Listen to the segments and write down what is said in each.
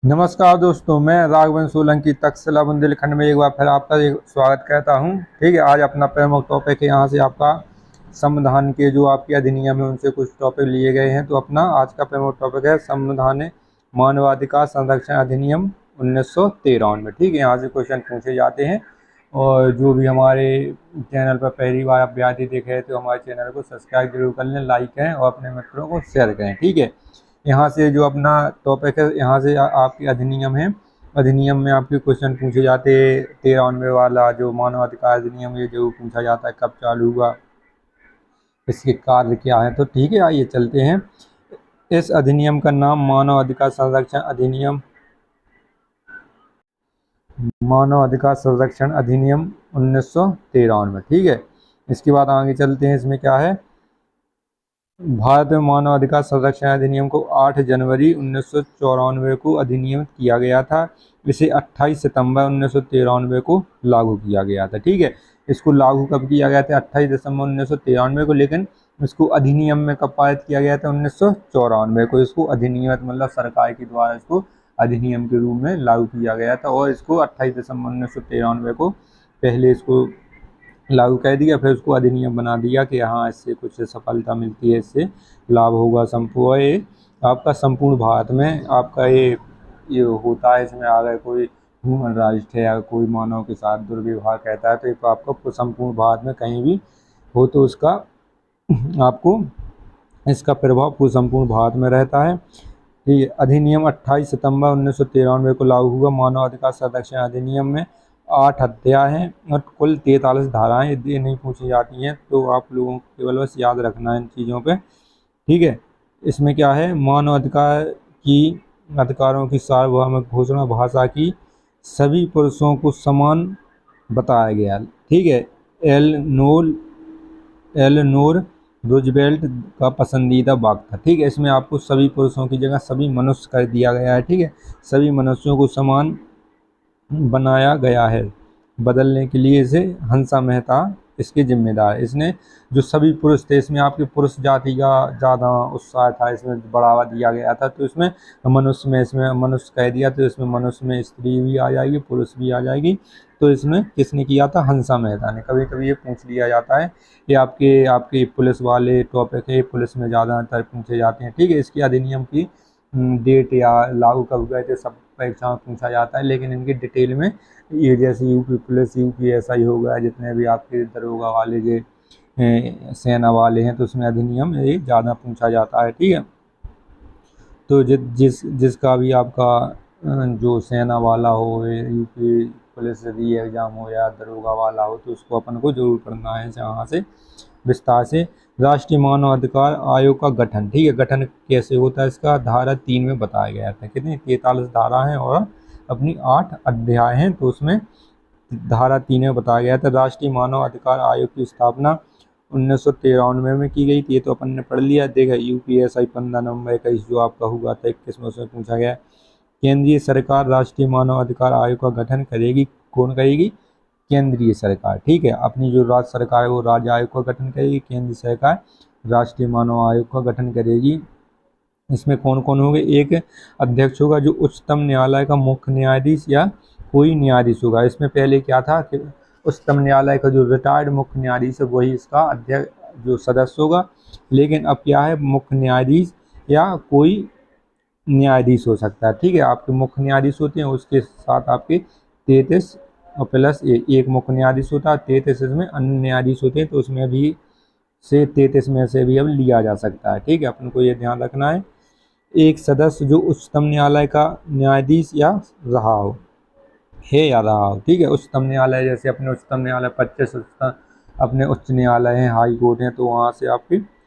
नमस्कार दोस्तों, मैं राघवेंद्र सोलंकी तक्षशिला बुंदेलखंड में एक बार फिर आपका स्वागत करता हूं। ठीक है, आज अपना प्रमुख टॉपिक है यहाँ से आपका संविधान के जो आपके अधिनियम है उनसे कुछ टॉपिक लिए गए हैं। तो अपना आज का प्रमुख टॉपिक है संविधान मानवाधिकार संरक्षण अधिनियम 1993। ठीक है, यहाँ से क्वेश्चन पूछे जाते हैं। और जो भी हमारे चैनल पर पहली बार आप व्याधि देख रहे हैं तो हमारे चैनल को सब्सक्राइब जरूर कर लें, लाइक करें और अपने मित्रों को शेयर करें। ठीक है, यहाँ से जो अपना टॉपिक है यहाँ से आपके अधिनियम है। अधिनियम में आपके क्वेश्चन पूछे जाते हैं। 93 वाला जो मानवाधिकार अधिनियम ये जो पूछा जाता है कब चालू हुआ, इसके कार्य क्या है। तो ठीक है, आइए चलते हैं। इस अधिनियम का नाम मानव अधिकार संरक्षण अधिनियम 1993। ठीक है, इसके बाद आगे चलते हैं। इसमें क्या है, भारत में मानव अधिकार संरक्षण अधिनियम को 8 जनवरी 1994 को अधिनियमित किया गया था। इसे 28 सितंबर 1993 को लागू किया गया था। ठीक है, इसको लागू कब किया गया था? 28 दिसंबर 1993 को। लेकिन इसको अधिनियम में कब पारित किया गया था? 1994 को। इसको अधिनियमित मतलब सरकार के द्वारा इसको अधिनियम के रूप में लागू किया गया था। और इसको 28 दिसंबर 1993 को पहले इसको लागू कर दिया, फिर उसको अधिनियम बना दिया कि हाँ इससे कुछ सफलता मिलती है, इससे लाभ होगा संपूर्ण ये आपका संपूर्ण भारत में आपका ये होता है। इसमें अगर कोई ह्यूमन राइट है या कोई मानव के साथ दुर्व्यवहार कहता है तो ये आपको संपूर्ण भारत में कहीं भी हो तो उसका आपको इसका प्रभाव पूरे संपूर्ण भारत में रहता है। ठीक है, अधिनियम 28 सितंबर 1993 को लागू हुआ। मानव अधिकार संरक्षण अधिनियम में 8 अध्याय हैं और कुल 43 धाराएं। ये नहीं पूछी जाती हैं तो आप लोगों को केवल बस याद रखना है इन चीज़ों पे। ठीक है, इसमें क्या है, मानव अधिकारों की सार्वभौमिक घोषणा, भाषा की सभी पुरुषों को समान बताया गया। ठीक है, एलेनोर रूजवेल्ट का पसंदीदा वाक्य था। ठीक है, इसमें आपको सभी पुरुषों की जगह सभी मनुष्य कर दिया गया है। ठीक है, सभी मनुष्यों को समान बनाया गया है। बदलने के लिए इसे हंसा मेहता इसके जिम्मेदार है। इसने जो सभी पुरुष थे, इसमें आपके पुरुष जाति का ज़्यादा उत्साह था, इसमें बढ़ावा दिया गया था। तो इसमें इसमें मनुष्य कह दिया तो इसमें मनुष्य में स्त्री भी आ जाएगी, पुरुष भी आ जाएगी। तो इसमें किसने किया था? हंसा मेहता ने। कभी कभी ये पूछ लिया जाता है, ये आपके आपके पुलिस वाले टॉपिक है, पुलिस में ज़्यादातर पूछे जाते हैं। ठीक है, इसकी अधिनियम की डेट या लागू कब हुए थे सब परीक्षा में पूछा जाता है। लेकिन इनकी डिटेल में ये जैसे यूपी पुलिस, यूपी एसआई हो गया, जितने भी आपके दरोगा वाले जो सेना वाले हैं तो उसमें अधिनियम ये ज़्यादा पूछा जाता है। ठीक है, तो जिसका भी आपका जो सेना वाला हो, यूपी पुलिस री एग्जाम हो या दरोगा वाला हो तो उसको अपन को जरूर पढ़ना है यहाँ से विस्तार से। राष्ट्रीय मानव अधिकार आयोग का गठन। ठीक है, गठन कैसे होता है इसका? धारा 3 में बताया गया था। कितनी? 43 धारा हैं और अपनी 8 अध्याय हैं। तो उसमें धारा 3 में बताया गया था राष्ट्रीय मानव अधिकार आयोग की स्थापना 1993 में की गई थी। ये तो अपन ने पढ़ लिया। देखा यूपीएसआई 15 नवंबर 21 जो आपका हुआ था 21 में, उसमें पूछा गया केंद्रीय सरकार राष्ट्रीय मानव अधिकार आयोग का गठन करेगी। कौन करेगी? केंद्रीय सरकार। ठीक है, अपनी जो राज्य सरकार है वो राज्य आयोग का गठन करेगी, केंद्रीय सरकार राष्ट्रीय मानव आयोग का गठन करेगी। इसमें कौन कौन होंगे? एक अध्यक्ष होगा जो उच्चतम न्यायालय का मुख्य न्यायाधीश या कोई न्यायाधीश होगा। इसमें पहले क्या था कि उच्चतम न्यायालय का जो रिटायर्ड मुख्य न्यायाधीश है वही इसका अध्यक्ष जो सदस्य होगा। लेकिन अब क्या है, मुख्य न्यायाधीश या कोई न्यायाधीश हो सकता है। ठीक है, आपके मुख्य न्यायाधीश होते हैं, उसके साथ आपके 33 और प्लस एक मुख्य न्यायाधीश होता है, 33 इसमें अन्य न्यायाधीश होते हैं। तो उसमें भी से 33 में से भी अब लिया जा सकता है। ठीक है, अपन को ये ध्यान रखना है। एक सदस्य जो उच्चतम न्यायालय का न्यायाधीश या रहा हो है या रहा हो। ठीक है, उच्चतम न्यायालय जैसे अपने उच्चतम न्यायालय 25 अपने उच्च न्यायालय हैं, हाई कोर्ट हैं, तो वहाँ से आपके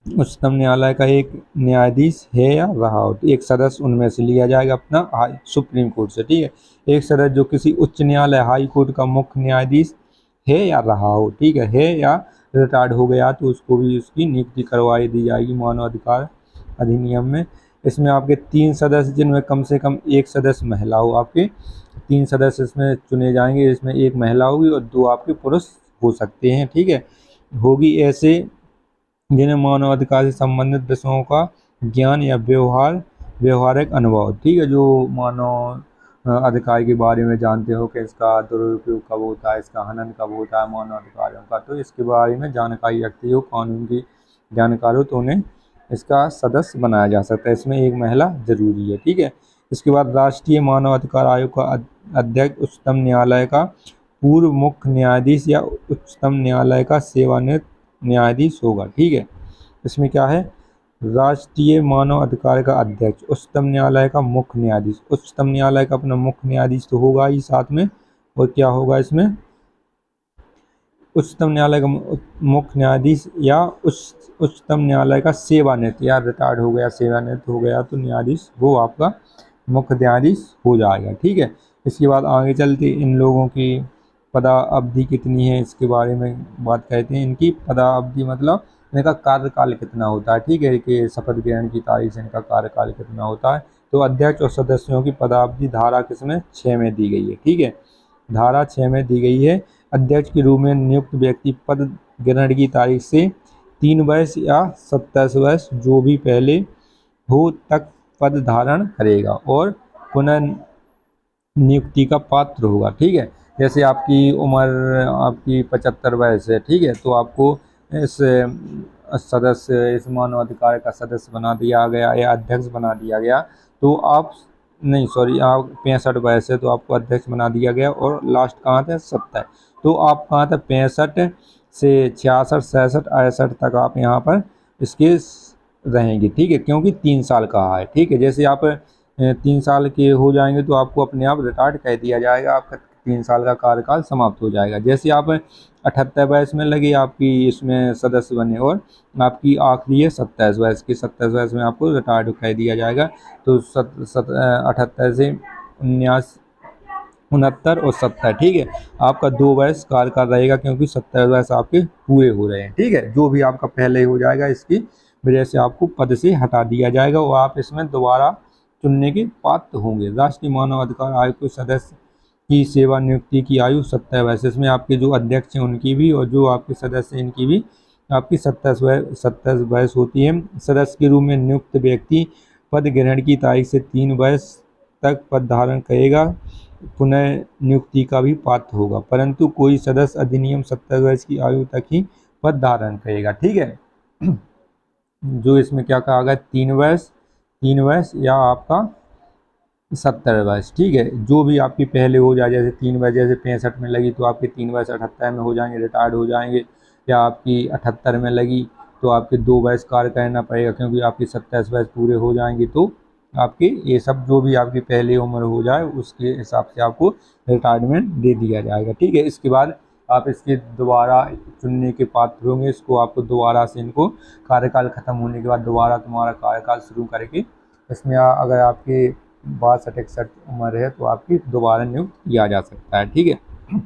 उच्चतम न्यायालय का एक न्यायाधीश है या रहा हो तो एक सदस्य उनमें से लिया जाएगा अपना सुप्रीम कोर्ट से। ठीक है, एक सदस्य जो किसी उच्च न्यायालय हाई कोर्ट का मुख्य न्यायाधीश है या रहा हो। ठीक है या रिटायर्ड हो गया तो उसको भी उसकी नियुक्ति करवाई दी जाएगी मानव अधिकार अधिनियम में। इसमें आपके 3 सदस्य जिनमें कम से कम एक सदस्य महिला हो, आपके 3 सदस्य इसमें चुने जाएंगे। इसमें एक महिला होगी और 2 आपके पुरुष हो सकते हैं। ठीक है, होगी ऐसे जिन्हें मानवाधिकार से संबंधित विषयों का ज्ञान या व्यवहार व्यवहारिक अनुभव, ठीक है, जो मानव अधिकार के बारे में जानते हो कि इसका दुरुपयोग कब होता है, इसका हनन कब होता है मानव अधिकारों का, तो इसके बारे में जानकारी रखती हो, कानून की जानकार हो, तो उन्हें इसका सदस्य बनाया जा सकता है। इसमें एक महिला जरूरी है, ठीक है। इसके बाद राष्ट्रीय मानव अधिकार आयोग का अध्यक्ष उच्चतम न्यायालय का पूर्व मुख्य न्यायाधीश या उच्चतम न्यायालय का सेवानिवृत्त न्यायाधीश होगा, ठीक है। इसमें क्या है, राष्ट्रीय मानव अधिकार का अध्यक्ष, उच्चतम न्यायालय का मुख्य न्यायाधीश, उच्चतम न्यायालय का अपना मुख्य न्यायाधीश तो होगा ही साथ में, और क्या होगा इसमें, उच्चतम न्यायालय का मुख्य न्यायाधीश या उच्चतम न्यायालय का सेवानिवृत्त, या रिटायर्ड हो गया, सेवानिवृत्त हो गया तो न्यायाधीश वो आपका मुख्य न्यायाधीश हो जाएगा, ठीक है। इसके बाद आगे चलते इन लोगों की पदा अवधि कितनी है इसके बारे में बात करते हैं। इनकी पदा अवधि मतलब इनका कार्यकाल कितना होता है, ठीक है, कि शपथ ग्रहण की तारीख से इनका कार्यकाल कितना होता है। तो अध्यक्ष और सदस्यों की पदावधि धारा किसमें 6 में दी गई है, ठीक है, धारा 6 में दी गई है। अध्यक्ष के रूप में नियुक्त व्यक्ति पद ग्रहण की तारीख से 3 वर्ष या 27 वर्ष जो भी पहले हो तक पद धारण करेगा और पुनः नियुक्ति का पात्र होगा, ठीक है। जैसे आपकी उम्र आपकी 75 वर्ष है, ठीक है, तो आपको इस सदस्य, इस मानव अधिकार का सदस्य बना दिया गया या अध्यक्ष बना दिया गया, तो आप नहीं, सॉरी, आप 65 वर्ष है तो आपको अध्यक्ष बना दिया गया, और लास्ट कहाँ थे 70, तो आप कहाँ थे 65 से 66, 67, 68 तक आप यहाँ पर इसके रहेंगे, ठीक है, क्योंकि 3 साल कहा है, ठीक है। जैसे आप 3 साल के हो जाएंगे तो आपको अपने आप रिटायर्ड कह दिया जाएगा, आपका 3 साल का कार्यकाल समाप्त हो जाएगा। जैसे आप 78 वर्ष में लगे आपकी इसमें सदस्य बने और आपकी आखिरी है 27 वर्ष की, 27 वर्ष में आपको रिटायर्ड कह दिया जाएगा। तो 78 से 69 और 70, ठीक है, आपका 2 वर्ष कार्यकाल रहेगा, क्योंकि 70 वर्ष आपके पूरे हो रहे हैं, ठीक है। जो भी आपका पहले हो जाएगा इसकी वजह से आपको पद से हटा दिया जाएगा और आप इसमें दोबारा चुनने के पात्र होंगे। राष्ट्रीय मानव अधिकार आयोग के सदस्य की सेवा नियुक्ति की आयु 70 वर्ष, इसमें आपके जो अध्यक्ष हैं उनकी भी और जो आपके सदस्य हैं इनकी भी आपकी 70 वर्ष होती है। सदस्य के रूप में नियुक्त व्यक्ति पद ग्रहण की तारीख से 3 वर्ष तक पद धारण करेगा, पुनः नियुक्ति का भी पात्र होगा, परंतु कोई सदस्य अधिनियम 70 वर्ष की आयु तक ही पद धारण करेगा, ठीक है। जो इसमें क्या कहा गया, 3 वर्ष या आपका 70 वर्ष, ठीक है, जो भी आपकी पहले हो जाए, जैसे 3 वर्ष, जैसे 65 में लगी तो आपके 3 वर्ष 78 में हो जाएंगे, रिटायर्ड हो जाएंगे, या आपकी 78 में लगी तो आपके 2 वर्ष कार्य करना पड़ेगा, क्योंकि आपकी 27 वर्ष पूरे हो जाएंगे, तो आपके ये सब जो भी आपकी पहले उम्र हो जाए उसके हिसाब से आपको रिटायरमेंट दे दिया जाएगा, ठीक है। इसके बाद आप इसके दोबारा चुनने के पात्र होंगे, इसको आपको दोबारा से इनको कार्यकाल खत्म होने के बाद दोबारा तुम्हारा कार्यकाल शुरू करके इसमें अगर आपके 62-61 उम्र है तो आपकी दोबारा नियुक्त किया जा सकता है, ठीक है।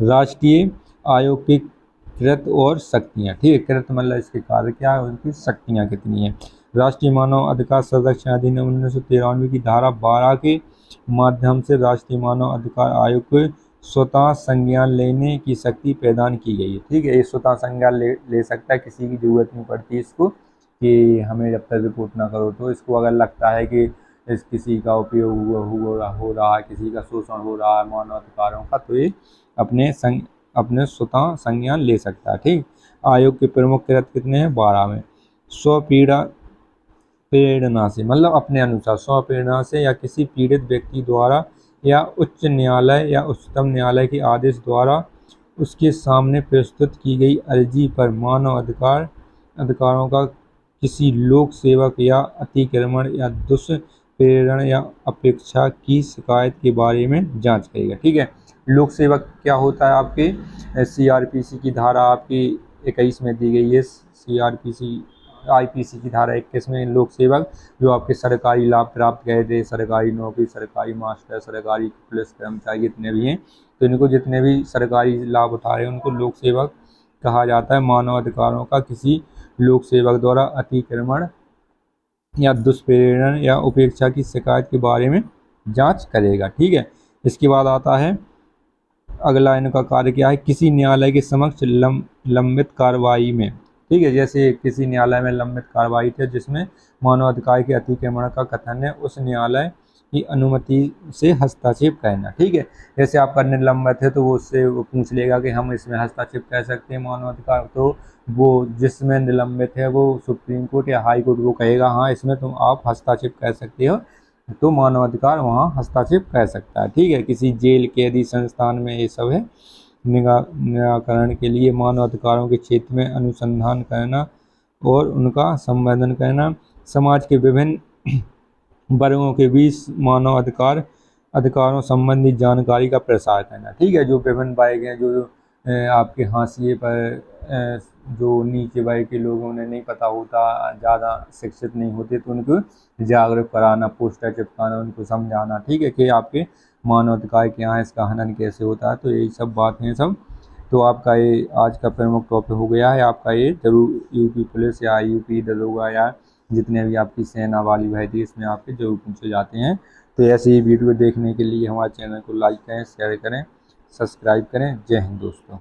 राष्ट्रीय आयोग की कृत और शक्तियाँ, ठीक है, कृत मतलब इसके कार्य क्या है, उनकी शक्तियाँ कितनी हैं। राष्ट्रीय मानव अधिकार संरक्षण अधिनियम 1993 की धारा 12 के माध्यम से राष्ट्रीय मानव अधिकार आयोग को स्वतः संज्ञान लेने की शक्ति प्रदान की गई है, ठीक है। ये स्वतः संज्ञान ले सकता है, किसी की जरूरत नहीं पड़ती इसको कि हमें जब तक रिपोर्ट ना करो, तो इसको अगर लगता है कि इस किसी का उपयोग हो रहा है, किसी का शोषण हो रहा है मानव अधिकारों का, तो ये अपने स्वतः संज्ञान ले सकता है, ठीक। आयोग के प्रमुख कृत कितने हैं, 12 में। प्रेरणा से मतलब अपने अनुसार, स्वप्रेरणा से या किसी पीड़ित व्यक्ति द्वारा या उच्च न्यायालय या उच्चतम न्यायालय के आदेश द्वारा उसके सामने प्रस्तुत की गई अर्जी पर मानव अधिकारों का किसी लोक सेवक या अतिक्रमण या दुष्प्रेरण या अपेक्षा की शिकायत के बारे में जांच करेगा, ठीक है। लोक सेवक क्या होता है, आपके CRPC की धारा आपकी 21 में दी गई है, IPC की धारा 21 में लोक सेवक जो आपके सरकारी लाभ प्राप्त गए थे, सरकारी नौकरी, सरकारी मास्टर, सरकारी पुलिस कर्मचारी जितने भी हैं, तो इनको जितने भी सरकारी लाभ उठा रहे हैं उनको लोक सेवक कहा जाता है। मानव अधिकारों का किसी लोक सेवक द्वारा अतिक्रमण या दुष्प्रेरण या उपेक्षा की शिकायत के बारे में जांच करेगा, ठीक है। इसके बाद आता है अगला इनका कार्य क्या है, किसी न्यायालय के समक्ष लंबित कार्रवाई में ठीक है। जैसे किसी न्यायालय में लंबित कार्रवाई थी जिसमें मानवाधिकार के अतिक्रमण का कथन है, उस न्यायालय की अनुमति से हस्तक्षेप करना। ठीक है। जैसे आपका निलंबित है तो वो उससे वो पूछ लेगा कि हम इसमें हस्तक्षेप कर सकते हैं मानवाधिकार, तो वो जिसमें निलंबित है वो सुप्रीम कोर्ट या हाई कोर्ट वो कहेगा हाँ इसमें तुम आप हस्तक्षेप कर सकते हो, तो मानवाधिकार वहाँ हस्तक्षेप कर सकता है। ठीक है। किसी जेल कैदी संस्थान में ये सब है। निराकरण के लिए मानवाधिकारों के क्षेत्र में अनुसंधान करना और उनका संवर्धन करना, समाज के विभिन्न वर्गों के बीच मानवाधिकार अधिकारों संबंधी जानकारी का प्रसार करना। ठीक है। जो विभिन्न वर्ग हैं, जो आपके हाशिए पर जो नीचे वर्ग के लोग हैं उन्हें नहीं पता होता, ज़्यादा शिक्षित नहीं होते, तो उनको जागरूक कराना, पोस्टर चिपकाना, उनको समझाना। ठीक है कि आपके मानवाधिकार क्या है, इसका हनन कैसे होता है, तो यही सब बातें सब। तो आपका ये आज का प्रमुख टॉपिक हो गया है आपका ये। जरूर यूपी पुलिस या यूपी दरोगा या जितने भी आपकी सेना वाली भर्ती इसमें आपके जरूर पूछे जाते हैं। तो ऐसे ही वीडियो देखने के लिए हमारे चैनल को लाइक करें, शेयर करें, सब्सक्राइब करें। जय हिंद दोस्तों।